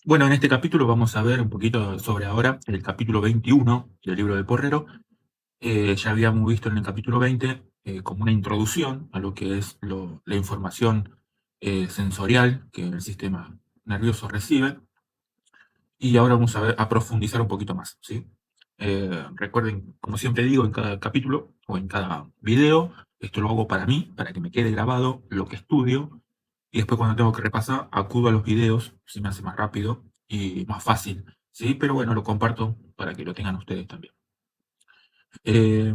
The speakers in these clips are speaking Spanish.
Bueno, en este capítulo vamos a ver un poquito sobre ahora el capítulo 21 del libro de Porrero. Ya habíamos visto en el capítulo 20 como una introducción a lo que es la información sensorial que el sistema nervioso recibe. Y ahora vamos a profundizar un poquito más, ¿sí? Recuerden, como siempre digo, en cada capítulo o en cada video, esto lo hago para mí, para que me quede grabado lo que estudio, y después cuando tengo que repasar, acudo a los videos, se me hace más rápido y más fácil, ¿sí? Pero bueno, lo comparto para que lo tengan ustedes también. Eh,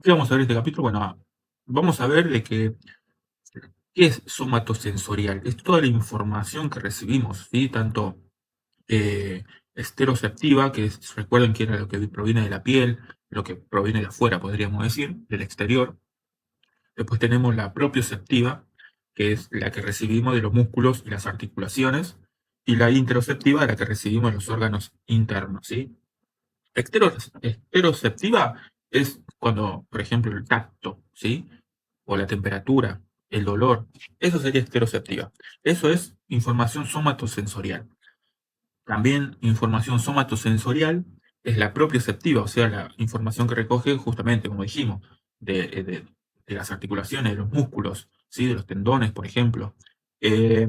¿Qué vamos a ver en este capítulo? Bueno, vamos a ver de qué es somatosensorial. Es toda la información que recibimos, ¿sí? Tanto esteroceptiva, recuerden que era lo que proviene de la piel, lo que proviene de afuera, podríamos decir, del exterior. Después tenemos la propioceptiva, que es la que recibimos de los músculos y las articulaciones, y la interoceptiva, la que recibimos de los órganos internos, ¿sí? Esteroceptiva es cuando, por ejemplo, el tacto, ¿sí? O la temperatura, el dolor, eso sería esteroceptiva. Eso es información somatosensorial. También información somatosensorial es la propioceptiva, o sea, la información que recoge justamente, como dijimos, de las articulaciones, de los músculos, ¿sí? De los tendones, por ejemplo. Eh,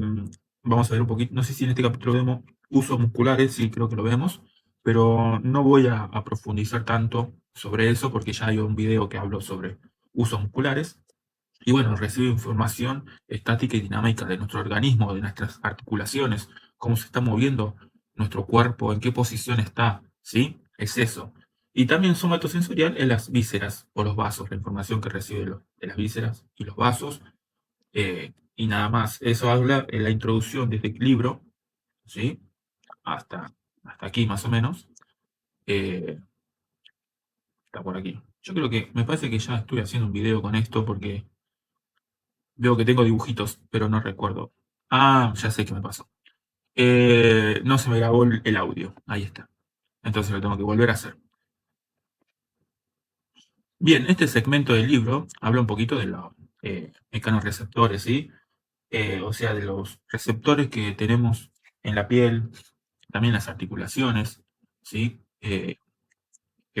Vamos a ver un poquito, no sé si en este capítulo vemos usos musculares, sí creo que lo vemos, pero no voy a profundizar tanto sobre eso porque ya hay un video que hablo sobre usos musculares. Y bueno, recibe información estática y dinámica de nuestro organismo, de nuestras articulaciones, cómo se está moviendo nuestro cuerpo, en qué posición está, ¿sí? Es eso. Y también somatosensorial en las vísceras o los vasos, la información que recibe de las vísceras y los vasos. Y nada más, eso habla en la introducción de este libro, ¿sí? Hasta, hasta aquí más o menos. Eh, Está por aquí. Yo creo que, me parece que ya estoy haciendo un video con esto porque veo que tengo dibujitos, pero no recuerdo. Ah, ya sé qué me pasó. No se me grabó el audio. Ahí está. Entonces lo tengo que volver a hacer. Bien, este segmento del libro habla un poquito de los mecanorreceptores, ¿sí? O sea, de los receptores que tenemos en la piel, también las articulaciones, ¿sí? Que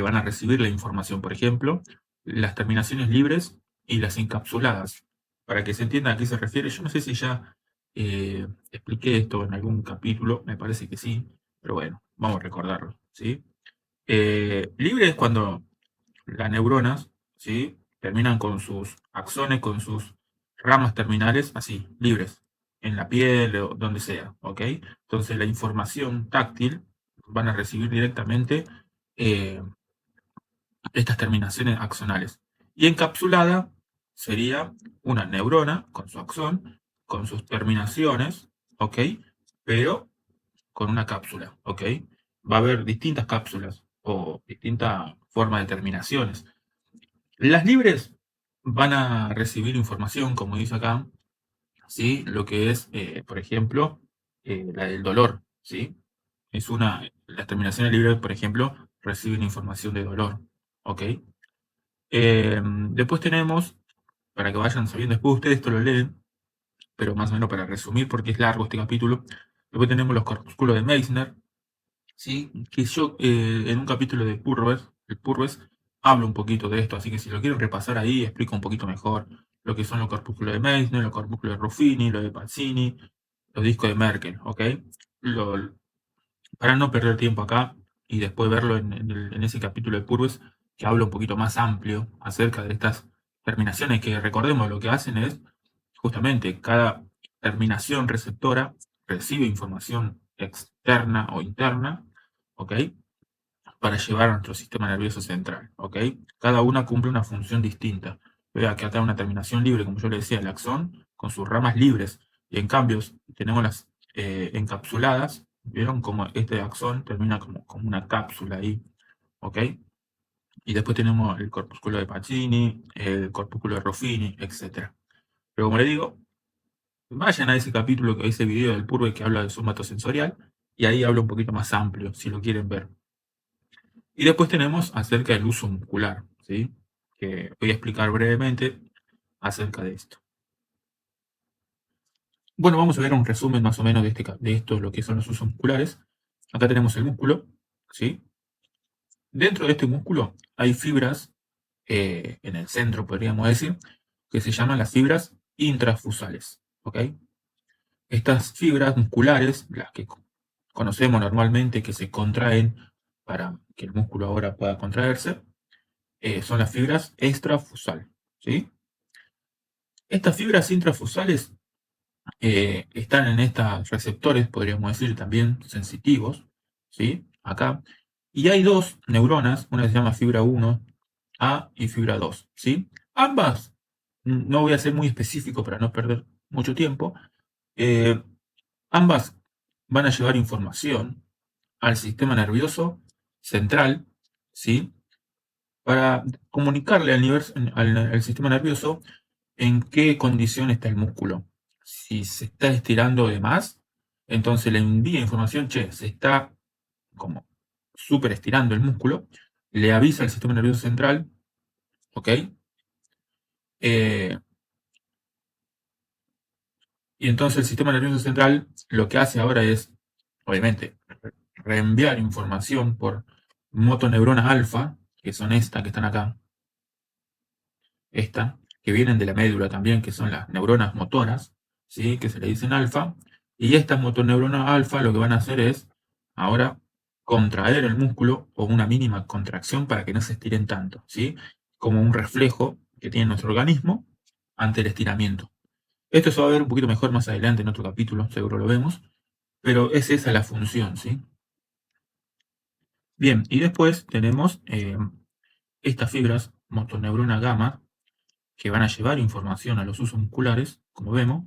van a recibir la información, por ejemplo, las terminaciones libres y las encapsuladas. Para que se entienda a qué se refiere, yo no sé si ya expliqué esto en algún capítulo, me parece que sí, pero bueno, vamos a recordarlo, ¿sí? Libre es cuando las neuronas, ¿sí? Terminan con sus axones, con sus ramas terminales, así, libres, en la piel o donde sea, ¿ok? Entonces la información táctil van a recibir directamente eh, estas terminaciones axonales. Y encapsulada sería una neurona con su axón, con sus terminaciones, ¿ok? Pero con una cápsula, ¿ok? Va a haber distintas cápsulas o distintas formas de terminaciones. Las libres van a recibir información, como dice acá, ¿sí? Lo que es, por ejemplo, la del dolor, ¿sí? Las terminaciones libres, por ejemplo, reciben información de dolor, ¿ok? Después tenemos, para que vayan sabiendo, después ustedes esto lo leen, pero más o menos para resumir, porque es largo este capítulo. Después tenemos los corpúsculos de Meissner, ¿sí? Que yo en un capítulo de Purves, hablo un poquito de esto, así que si lo quieren repasar ahí, explico un poquito mejor lo que son los corpúsculos de Meissner, los corpúsculos de Ruffini, los de Pazzini, los discos de Merkel, ¿ok? Lo- para no perder tiempo acá y después verlo en ese capítulo de Purves que habla un poquito más amplio acerca de estas terminaciones que recordemos lo que hacen es justamente cada terminación receptora recibe información externa o interna, ¿ok? Para llevar a nuestro sistema nervioso central, ¿ok? Cada una cumple una función distinta. Vea que acá una terminación libre, como yo le decía, el axón, con sus ramas libres, y en cambio tenemos las encapsuladas, ¿vieron? Como este axón termina como una cápsula ahí, ¿ok? Y después tenemos el corpúsculo de Pacini, el corpúsculo de Ruffini, etc. Pero como le digo, vayan a ese capítulo, a ese video del Purve que habla de somatosensorial, y ahí habla un poquito más amplio, si lo quieren ver. Y después tenemos acerca del uso muscular, ¿sí? Que voy a explicar brevemente acerca de esto. Bueno, vamos a ver un resumen más o menos de esto, lo que son los usos musculares. Acá tenemos el músculo, ¿sí? Dentro de este músculo hay fibras, en el centro podríamos decir, que se llaman las fibras intrafusales, ¿ok? Estas fibras musculares, las que conocemos normalmente que se contraen para que el músculo ahora pueda contraerse, son las fibras extrafusales, ¿sí? Estas fibras intrafusales están en estos receptores, podríamos decir también sensitivos, ¿sí? Acá. Y hay dos neuronas, una se llama fibra 1A y fibra 2, ¿sí? Ambas, no voy a ser muy específico para no perder mucho tiempo, eh, ambas van a llevar información al sistema nervioso central, ¿sí? Para comunicarle al sistema nervioso en qué condición está el músculo. Si se está estirando de más, entonces le envía información, che, se está como súper estirando el músculo, le avisa al sistema nervioso central, ¿ok? Eh, y entonces el sistema nervioso central lo que hace ahora es, obviamente, reenviar información por motoneuronas alfa, que son estas que están acá, que vienen de la médula también, que son las neuronas motoras, ¿sí? Que se le dicen alfa, y estas motoneuronas alfa lo que van a hacer es ahora contraer el músculo o una mínima contracción para que no se estiren tanto, ¿sí? Como un reflejo que tiene nuestro organismo ante el estiramiento. Esto se va a ver un poquito mejor más adelante en otro capítulo, seguro lo vemos, pero es esa la función, ¿sí? Bien, y después tenemos estas fibras, motoneurona gamma, que van a llevar información a los usos musculares, como vemos,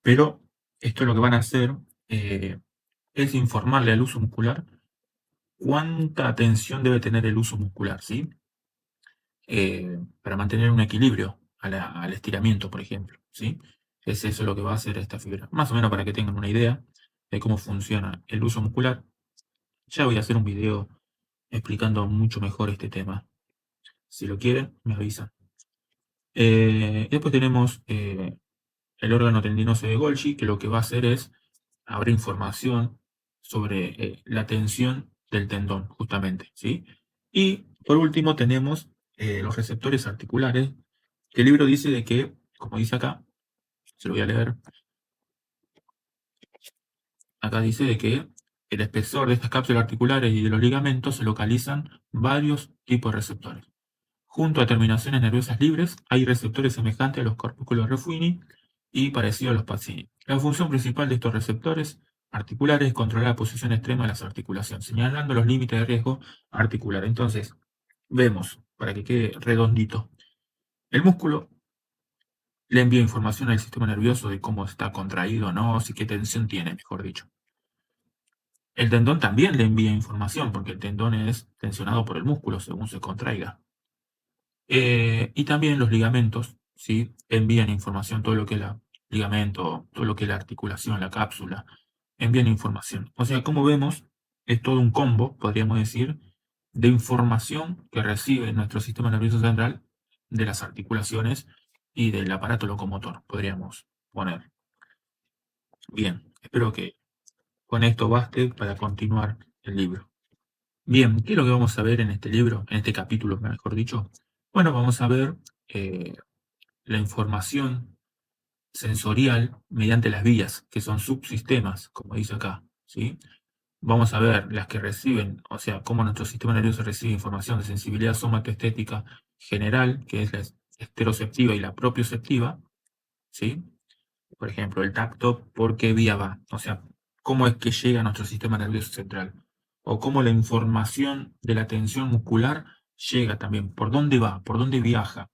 pero esto lo que van a hacer es informarle al uso muscular cuánta atención debe tener el uso muscular, ¿sí? Para mantener un equilibrio al estiramiento, por ejemplo, ¿sí? Es eso lo que va a hacer esta fibra. Más o menos para que tengan una idea de cómo funciona el uso muscular. Ya voy a hacer un video explicando mucho mejor este tema. Si lo quieren, me avisan. Después tenemos el órgano tendinoso de Golgi, que lo que va a hacer es abrir información sobre la tensión del tendón, justamente, ¿sí? Y por último tenemos los receptores articulares, que el libro dice de que, como dice acá, se lo voy a leer, acá dice de que el espesor de estas cápsulas articulares y de los ligamentos se localizan varios tipos de receptores. Junto a terminaciones nerviosas libres, hay receptores semejantes a los corpúsculos Refuini y parecidos a los Pacini. La función principal de estos receptores articulares es controlar la posición extrema de las articulaciones, señalando los límites de riesgo articular. Entonces, vemos, para que quede redondito, el músculo le envía información al sistema nervioso de cómo está contraído o no, si qué tensión tiene, mejor dicho. El tendón también le envía información, porque el tendón es tensionado por el músculo según se contraiga. Y también los ligamentos, ¿sí? Envían información, todo lo que es el ligamento, todo lo que es la articulación, la cápsula, envían información. O sea, como vemos, es todo un combo, podríamos decir, de información que recibe nuestro sistema nervioso central de las articulaciones y del aparato locomotor, podríamos poner. Bien, espero que con esto baste para continuar el libro. Bien, ¿qué es lo que vamos a ver en este libro, en este capítulo, mejor dicho? Bueno, vamos a ver eh, la información sensorial mediante las vías, que son subsistemas, como dice acá, ¿sí? Vamos a ver las que reciben, o sea, cómo nuestro sistema nervioso recibe información de sensibilidad somatoestética general, que es la esteroceptiva y la propioceptiva, ¿sí? Por ejemplo, el tacto, ¿por qué vía va? O sea, cómo es que llega a nuestro sistema nervioso central. O cómo la información de la tensión muscular llega también, por dónde va, por dónde viaja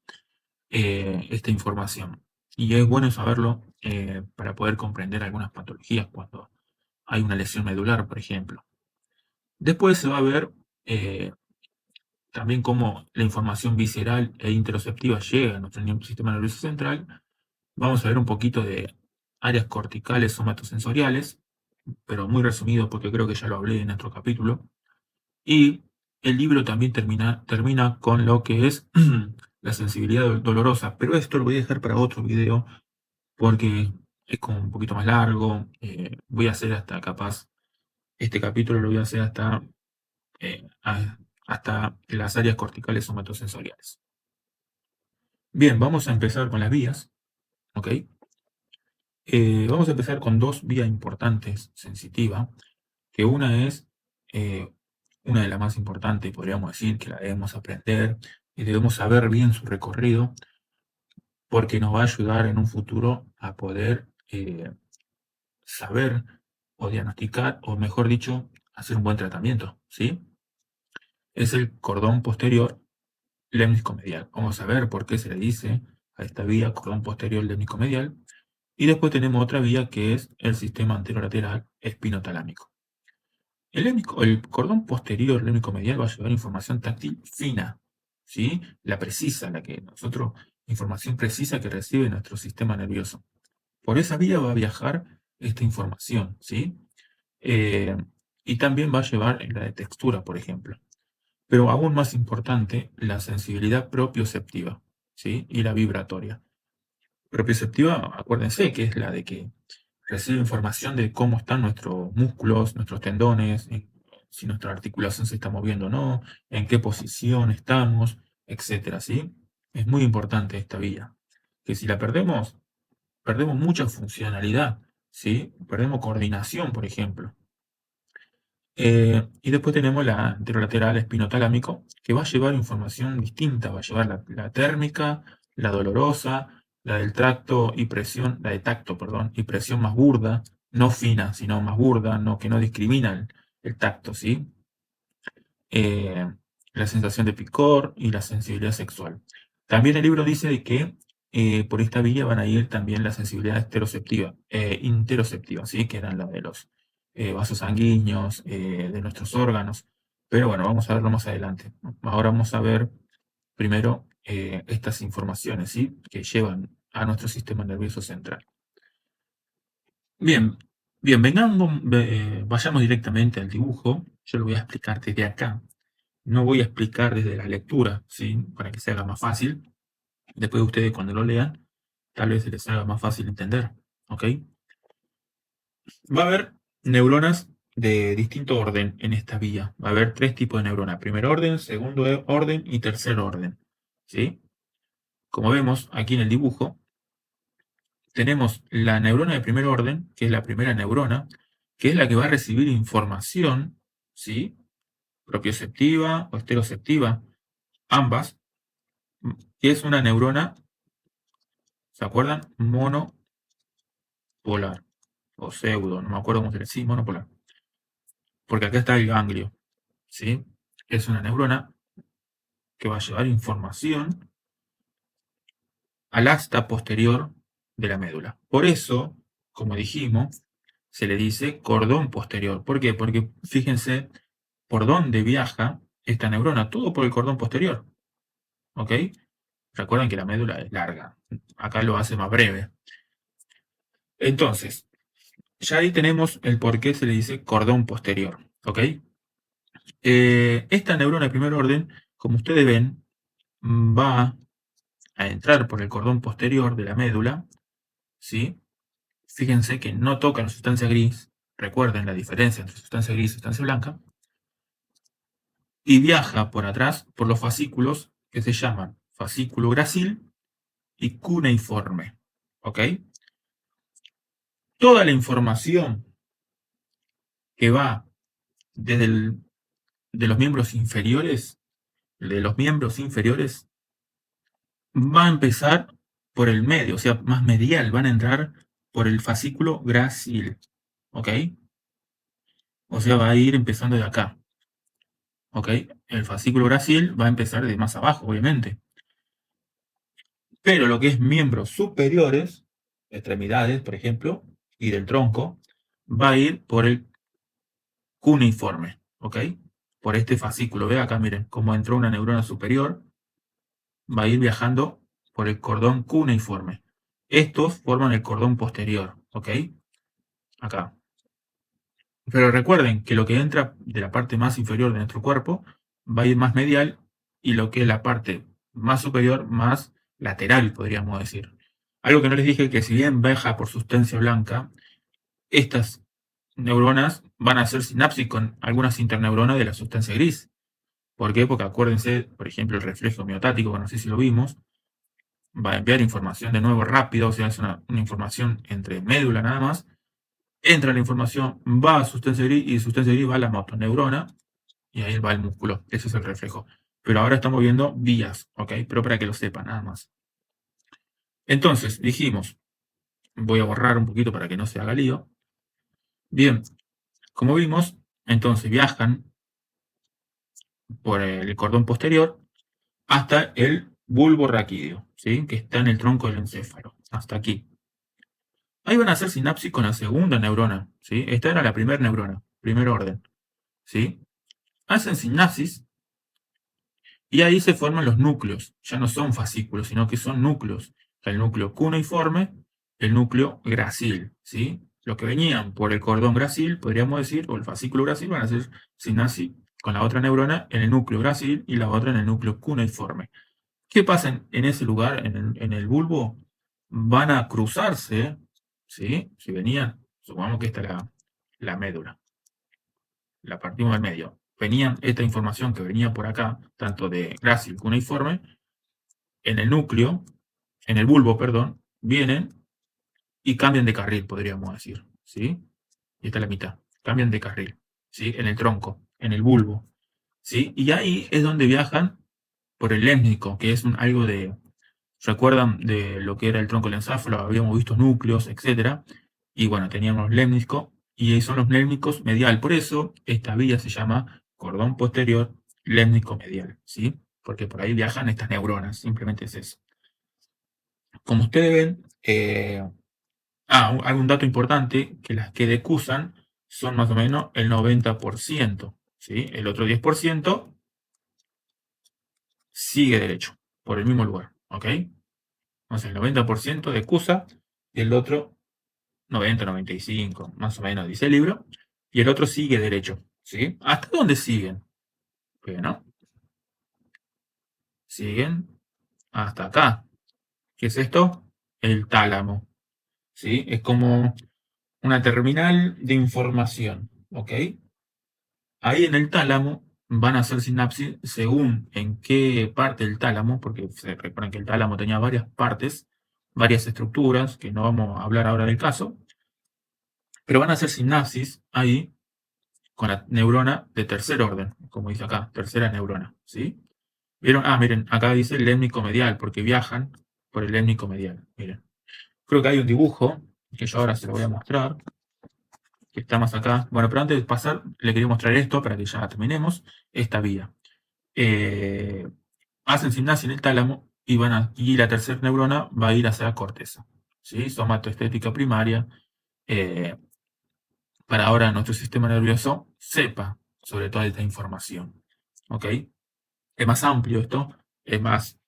esta información. Y es bueno saberlo para poder comprender algunas patologías cuando hay una lesión medular, por ejemplo. Después se va a ver también cómo la información visceral e interoceptiva llega a nuestro sistema nervioso central. Vamos a ver un poquito de áreas corticales somatosensoriales, pero muy resumido porque creo que ya lo hablé en otro capítulo. Y el libro también termina con lo que es la sensibilidad dolorosa, pero esto lo voy a dejar para otro video porque es como un poquito más largo. Voy a hacer hasta capaz, este capítulo lo voy a hacer hasta las áreas corticales somatosensoriales. Bien, vamos a empezar con las vías, ¿ok? Vamos a empezar con dos vías importantes sensitivas, que una es una de las más importantes, podríamos decir, que la debemos aprender y debemos saber bien su recorrido, porque nos va a ayudar en un futuro a poder saber o diagnosticar, o mejor dicho, hacer un buen tratamiento, ¿sí? Es el cordón posterior lémnico-medial. Vamos a ver por qué se le dice a esta vía cordón posterior lémnico-medial. Y después tenemos otra vía que es el sistema anterolateral espinotalámico. El cordón posterior lémnico-medial va a llevar información táctil fina, ¿sí? La precisa, información precisa que recibe nuestro sistema nervioso. Por esa vía va a viajar esta información, ¿sí? Y también va a llevar la de textura, por ejemplo. Pero aún más importante, la sensibilidad propioceptiva, ¿sí? Y la vibratoria. Propioceptiva, acuérdense que es la de que recibe información de cómo están nuestros músculos, nuestros tendones, si nuestra articulación se está moviendo o no, en qué posición estamos, etcétera, ¿sí? Es muy importante esta vía, que si la perdemos, perdemos mucha funcionalidad, ¿sí? Perdemos coordinación, por ejemplo. Y después tenemos la anterolateral espinotalámico, que va a llevar información distinta, va a llevar la térmica, la dolorosa, la del tracto y presión, la de tacto, perdón, y presión más burda, no fina, sino más burda, que no discrimina el tacto, ¿sí? eh, la sensación de picor y la sensibilidad sexual. También el libro dice de que por esta vía van a ir también la sensibilidad interoceptiva, ¿sí? Que eran la de los vasos sanguíneos, de nuestros órganos. Pero bueno, vamos a verlo más adelante. Ahora vamos a ver primero estas informaciones, ¿sí? Que llevan a nuestro sistema nervioso central. Bien, bien, vayamos directamente al dibujo. Yo lo voy a explicar desde acá. No voy a explicar desde la lectura, ¿sí? Para que se haga más fácil. Después ustedes cuando lo lean, tal vez se les haga más fácil entender, ¿ok? Va a haber neuronas de distinto orden en esta vía. Va a haber tres tipos de neuronas: primer orden, segundo orden y tercer orden, ¿sí? Como vemos aquí en el dibujo, tenemos la neurona de primer orden, que es la primera neurona, que es la que va a recibir información, ¿sí? Propioceptiva o esteroceptiva, ambas, que es una neurona, ¿se acuerdan? Monopolar o pseudo, no me acuerdo cómo se le dice, sí, monopolar. Porque acá está el ganglio, ¿sí? Es una neurona que va a llevar información al asta posterior de la médula. Por eso, como dijimos, se le dice cordón posterior. ¿Por qué? Porque fíjense por dónde viaja esta neurona, todo por el cordón posterior, ¿ok? Recuerden que la médula es larga, acá lo hace más breve. Entonces, ya ahí tenemos el por qué se le dice cordón posterior, ¿ok? Esta neurona de primer orden, como ustedes ven, va a entrar por el cordón posterior de la médula, ¿sí? Fíjense que no toca la sustancia gris, recuerden la diferencia entre sustancia gris y sustancia blanca, y viaja por atrás por los fascículos que se llaman fascículo gracil y cuneiforme, ¿ok? Toda la información que va desde de los miembros inferiores, va a empezar por el medio, o sea, más medial, van a entrar por el fascículo gracil, ¿ok? O sea, va a ir empezando de acá, ¿ok? El fascículo gracil va a empezar de más abajo, obviamente. Pero lo que es miembros superiores, extremidades, por ejemplo, y del tronco, va a ir por el cuneiforme, ¿ok? Por este fascículo. Ve acá, miren, cómo entró una neurona superior, va a ir viajando por el cordón cuneiforme. Estos forman el cordón posterior, ¿ok? Acá. Pero recuerden que lo que entra de la parte más inferior de nuestro cuerpo va a ir más medial, y lo que es la parte más superior, más lateral, podríamos decir. Algo que no les dije, que si bien viaja por sustancia blanca, estas neuronas van a hacer sinapsis con algunas interneuronas de la sustancia gris. ¿Por qué? Porque acuérdense, por ejemplo, el reflejo miotático, que no sé si lo vimos, va a enviar información de nuevo rápido, o sea, es una información entre médula nada más. Entra la información, va a sustancia gris y de sustancia gris va a la motoneurona y ahí va el músculo. Ese es el reflejo. Pero ahora estamos viendo vías, ¿ok? Pero para que lo sepan, nada más. Entonces, dijimos, voy a borrar un poquito para que no se haga lío. Bien, como vimos, entonces viajan por el cordón posterior hasta el bulbo raquídeo, ¿sí? Que está en el tronco del encéfalo, hasta aquí. Ahí van a hacer sinapsis con la segunda neurona, ¿sí? Esta era la primera neurona, primer orden, ¿sí? Hacen sinapsis y ahí se forman los núcleos. Ya no son fascículos, sino que son núcleos. El núcleo cuneiforme, el núcleo gracil, ¿sí? Los que venían por el cordón gracil, podríamos decir, o el fascículo gracil, van a hacer sinapsis con la otra neurona en el núcleo gracil y la otra en el núcleo cuneiforme. ¿Qué pasa en ese lugar, en el bulbo? Van a cruzarse, ¿sí? Si venían, supongamos que esta es la médula, la partimos del medio. Venían esta información que venía por acá, tanto de grácil cuneiforme, en el núcleo, en el bulbo, perdón, vienen y cambian de carril, podríamos decir, ¿sí? Y esta es la mitad, cambian de carril, ¿sí? En el tronco, en el bulbo, ¿sí? Y ahí es donde viajan por el lémnico, que es algo de, ¿recuerdan de lo que era el tronco del encéfalo? Habíamos visto núcleos, etcétera. Y bueno, teníamos lémnico, y son los lémnicos medial. Por eso esta vía se llama cordón posterior lémnico medial, ¿sí? Porque por ahí viajan estas neuronas, simplemente es eso. Como ustedes ven, algún dato importante, que las que decusan son más o menos el 90%, ¿sí? El otro 10% sigue derecho, por el mismo lugar, ¿ok? Entonces el 90% decusa y el otro 90, 95, más o menos, dice el libro, y el otro sigue derecho, ¿sí? ¿Hasta dónde siguen? Bueno, siguen hasta acá. ¿Qué es esto? El tálamo, ¿sí? Es como una terminal de información, ¿ok? Ahí en el tálamo van a hacer sinapsis según en qué parte del tálamo, porque se recuerdan que el tálamo tenía varias partes, varias estructuras, que no vamos a hablar ahora del caso, pero van a hacer sinapsis ahí con la neurona de tercer orden, como dice acá, tercera neurona, ¿sí? ¿Vieron? Miren, acá dice el lémnico medial, porque viajan por el lémnico medial, miren. Creo que hay un dibujo, que yo ahora se lo voy a mostrar, que está más acá. Bueno, pero antes de pasar, le quería mostrar esto para que ya terminemos, esta vía. Hacen sinapsis en el tálamo y la tercera neurona va a ir hacia la corteza, ¿sí? Somatoestética primaria, eh, para ahora nuestro sistema nervioso sepa sobre toda esta información. ¿Ok? Es más amplio esto, es más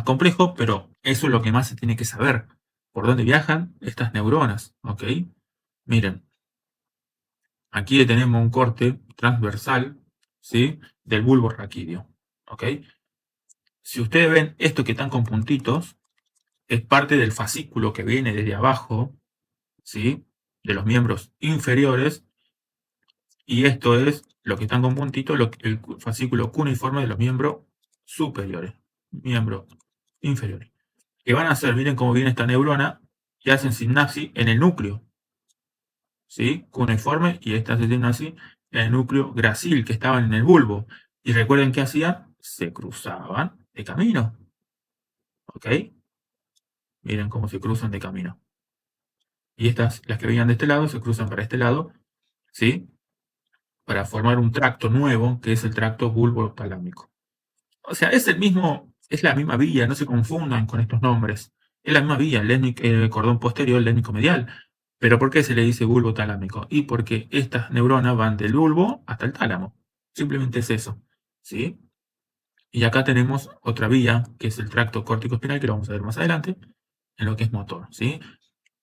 complejo, pero eso es lo que más se tiene que saber. ¿Por dónde viajan estas neuronas? ¿Ok? Miren, aquí tenemos un corte transversal, ¿sí? Del bulbo raquídeo. ¿Ok? Si ustedes ven esto que están con puntitos, es parte del fascículo que viene desde abajo, ¿sí? De los miembros inferiores. Y esto es lo que están con puntitos, el fascículo cuneiforme de los miembros superiores, miembros inferiores. ¿Qué van a hacer? Miren cómo viene esta neurona y hacen sinapsis en el núcleo, ¿sí? Cuneiforme, y esta hace sinapsis en el núcleo gracil que estaban en el bulbo. Y recuerden qué hacían, se cruzaban de camino, ¿ok? Miren cómo se cruzan de camino. Y estas, las que venían de este lado, se cruzan para este lado, ¿sí? Para formar un tracto nuevo, que es el tracto bulbo-talámico. O sea, es la misma vía, no se confundan con estos nombres. Es la misma vía, el cordón posterior, el lémnico medial. Pero ¿por qué se le dice bulbo talámico? Y porque estas neuronas van del bulbo hasta el tálamo. Simplemente es eso, ¿sí? Y acá tenemos otra vía, que es el tracto córtico espinal, que lo vamos a ver más adelante, en lo que es motor, ¿sí?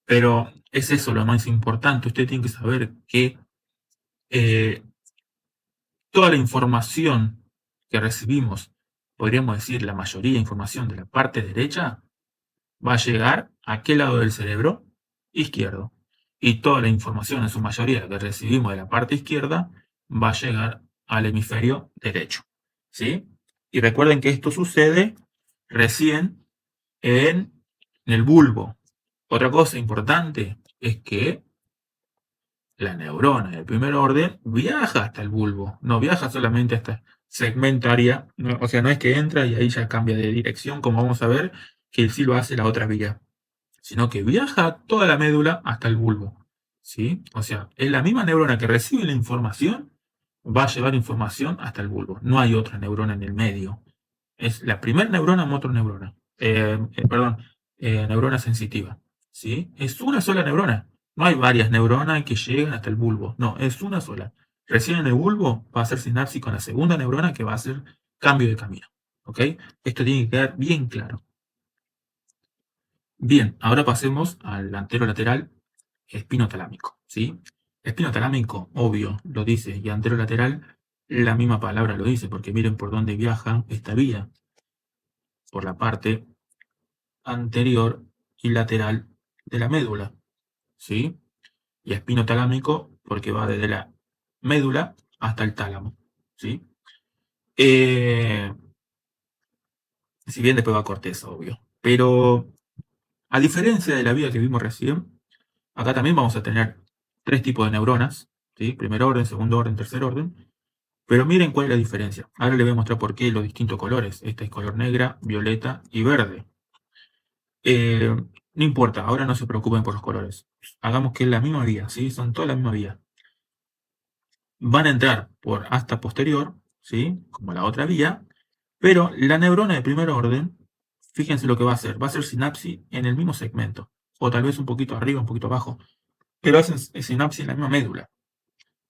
Pero es eso lo más importante. Usted tiene que saber que eh, toda la información que recibimos, podríamos decir la mayoría de información de la parte derecha, va a llegar a qué lado del cerebro? Izquierdo. Y toda la información, en su mayoría, que recibimos de la parte izquierda, va a llegar al hemisferio derecho. ¿Sí? Y recuerden que esto sucede recién en el bulbo. Otra cosa importante es que la neurona del primer orden viaja hasta el bulbo, no viaja solamente hasta segmentaria, no, o sea, no es que entra y ahí ya cambia de dirección, como vamos a ver, que sí lo hace la otra vía, sino que viaja toda la médula hasta el bulbo. ¿Sí? O sea, es la misma neurona que recibe la información, va a llevar información hasta el bulbo. No hay otra neurona en el medio. Es la primera neurona motoneurona. Perdón, neurona sensitiva. ¿Sí? Es una sola neurona. No hay varias neuronas que llegan hasta el bulbo. No, es una sola. Recién en el bulbo va a hacer sinapsis con la segunda neurona que va a hacer cambio de camino. ¿Ok? Esto tiene que quedar bien claro. Bien, ahora pasemos al anterolateral espinotalámico. ¿Sí? Espinotalámico, obvio, lo dice, y anterolateral, la misma palabra lo dice, porque miren por dónde viaja esta vía. Por la parte anterior y lateral de la médula, ¿sí? Y espinotalámico porque va desde la médula hasta el tálamo, ¿sí? Eh, si bien después va a corteza, obvio. Pero a diferencia de la vía que vimos recién, acá también vamos a tener tres tipos de neuronas, ¿sí? Primer orden, segundo orden, tercer orden. Pero miren cuál es la diferencia. Ahora les voy a mostrar por qué los distintos colores. Esta es color negra, violeta y verde. No importa, ahora no se preocupen por los colores. Hagamos que es la misma vía, ¿sí? Son todas la misma vía. Van a entrar por asta posterior, ¿sí? Como la otra vía, pero la neurona de primer orden, fíjense lo que va a hacer. Va a hacer sinapsis en el mismo segmento, o tal vez un poquito arriba, un poquito abajo, pero hacen sinapsis en la misma médula.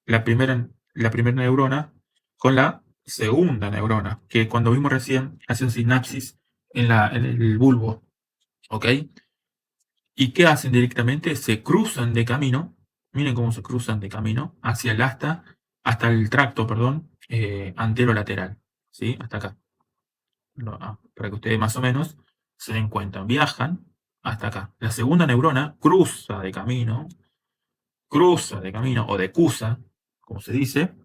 La primera neurona con la segunda neurona, que cuando vimos recién hacen sinapsis en el bulbo, ¿ok? ¿Y qué hacen directamente? Se cruzan de camino, miren cómo se cruzan de camino, hacia el asta, hasta el tracto, perdón, anterolateral, ¿sí? Hasta acá. Para que ustedes más o menos se den cuenta. Viajan hasta acá. La segunda neurona cruza de camino, o decusa, como se dice,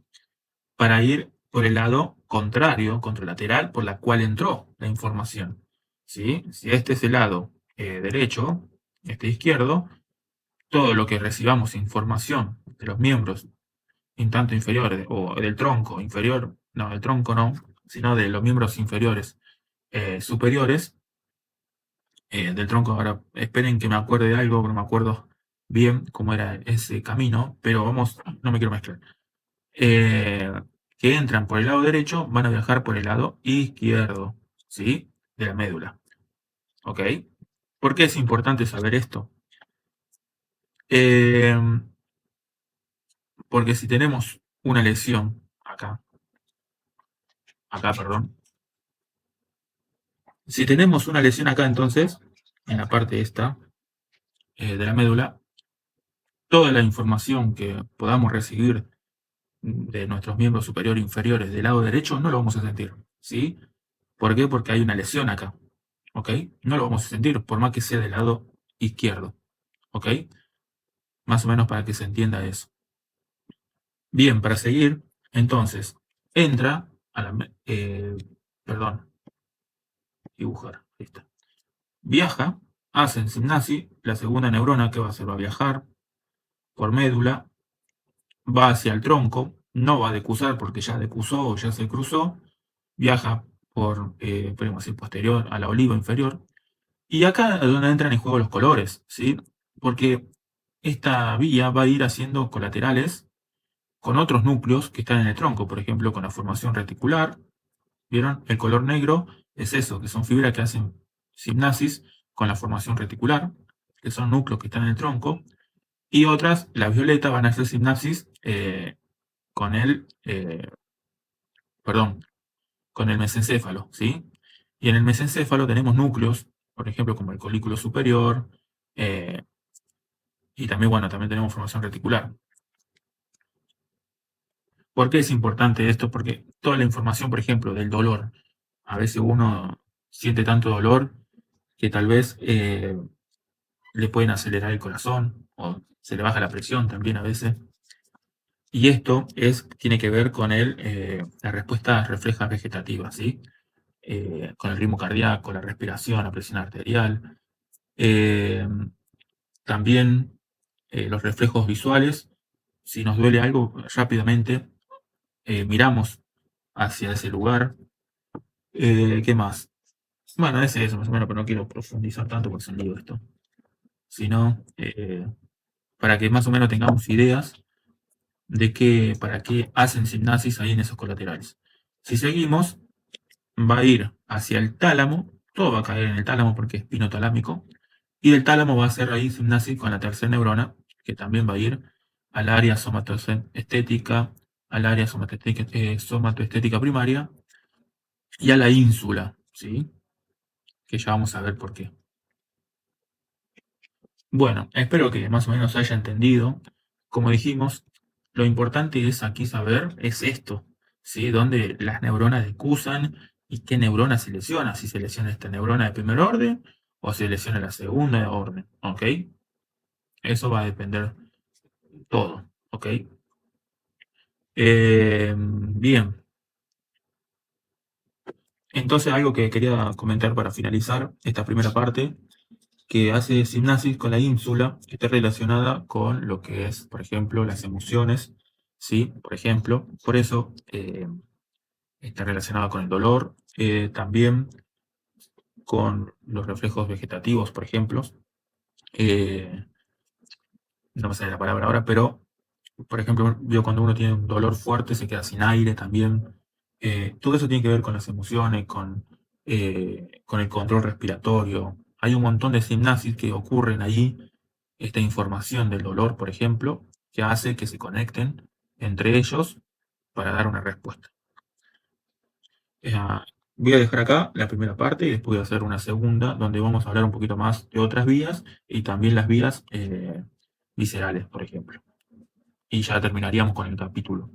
para ir por el lado contrario, contralateral, por la cual entró la información, ¿sí? Si este es el lado derecho, este izquierdo, todo lo que recibamos información de los miembros un tanto inferiores, o del tronco inferior, no, del tronco no, sino de los miembros inferiores superiores, del tronco, ahora esperen que me acuerde de algo, no me acuerdo bien cómo era ese camino, pero vamos, no me quiero mezclar. Eh, que entran por el lado derecho van a viajar por el lado izquierdo, ¿sí? De la médula, ¿ok? ¿Por qué es importante saber esto? Eh, Porque si tenemos una lesión acá, perdón. Si tenemos una lesión acá, entonces, en la parte esta de la médula, toda la información que podamos recibir de nuestros miembros superiores e inferiores del lado derecho no lo vamos a sentir, ¿sí? ¿Por qué? Porque hay una lesión acá, ¿ok? No lo vamos a sentir, por más que sea del lado izquierdo, ¿ok? Más o menos para que se entienda eso. Bien, para seguir, entonces, entra a la... perdón, dibujar, ahí está. Viaja, hacen sinapsis, la segunda neurona que va a hacer va a viajar por médula, va hacia el tronco, no va a decusar porque ya decusó o ya se cruzó, viaja por, podemos decir, posterior a la oliva inferior, y acá es donde entran en juego los colores, ¿sí? Porque esta vía va a ir haciendo colaterales con otros núcleos que están en el tronco, por ejemplo, con la formación reticular. ¿Vieron? El color negro es eso, que son fibras que hacen sinapsis con la formación reticular, que son núcleos que están en el tronco, y otras, las violetas, van a hacer sinapsis con perdón, con el mesencéfalo, ¿sí? Y en el mesencéfalo tenemos núcleos, por ejemplo, como el colículo superior, eh, y también, bueno, también tenemos formación reticular. ¿Por qué es importante esto? Porque toda la información, por ejemplo, del dolor, a veces uno siente tanto dolor que tal vez le pueden acelerar el corazón o se le baja la presión también a veces. Y esto tiene que ver con la respuesta refleja vegetativa, ¿sí? Con el ritmo cardíaco, la respiración, la presión arterial. Eh, También los reflejos visuales. Si nos duele algo, rápidamente miramos hacia ese lugar. ¿Qué más? Bueno, ese es más o menos, pero no quiero profundizar tanto porque es un lío esto. Sino para que más o menos tengamos ideas de para qué hacen sinapsis ahí en esos colaterales. Si seguimos, va a ir hacia el tálamo, todo va a caer en el tálamo porque es pinotalámico, y del tálamo va a hacer ahí sinapsis con la tercera neurona, que también va a ir al área somatoestética, al área somatoestética primaria y a la ínsula, ¿sí? Que ya vamos a ver por qué. Bueno, espero que más o menos haya entendido. Como dijimos, lo importante es aquí saber es esto, ¿sí? Dónde las neuronas decusan y qué neurona se lesiona, si se lesiona esta neurona de primer orden o se lesiona la segunda orden, ¿ok? Eso va a depender todo, ¿ok? Bien, entonces algo que quería comentar para finalizar esta primera parte, que hace sinapsis con la ínsula, que está relacionada con lo que es, por ejemplo, las emociones, ¿sí? Por ejemplo, por eso está relacionada con el dolor, también con los reflejos vegetativos, por ejemplo. eh, no me sale la palabra ahora, pero, por ejemplo, yo cuando uno tiene un dolor fuerte se queda sin aire también. Todo eso tiene que ver con las emociones, con el control respiratorio. Hay un montón de sinapsis que ocurren allí, esta información del dolor, por ejemplo, que hace que se conecten entre ellos para dar una respuesta. Eh, Voy a dejar acá la primera parte y después voy a hacer una segunda donde vamos a hablar un poquito más de otras vías y también las vías viscerales, por ejemplo. Y ya terminaríamos con el capítulo.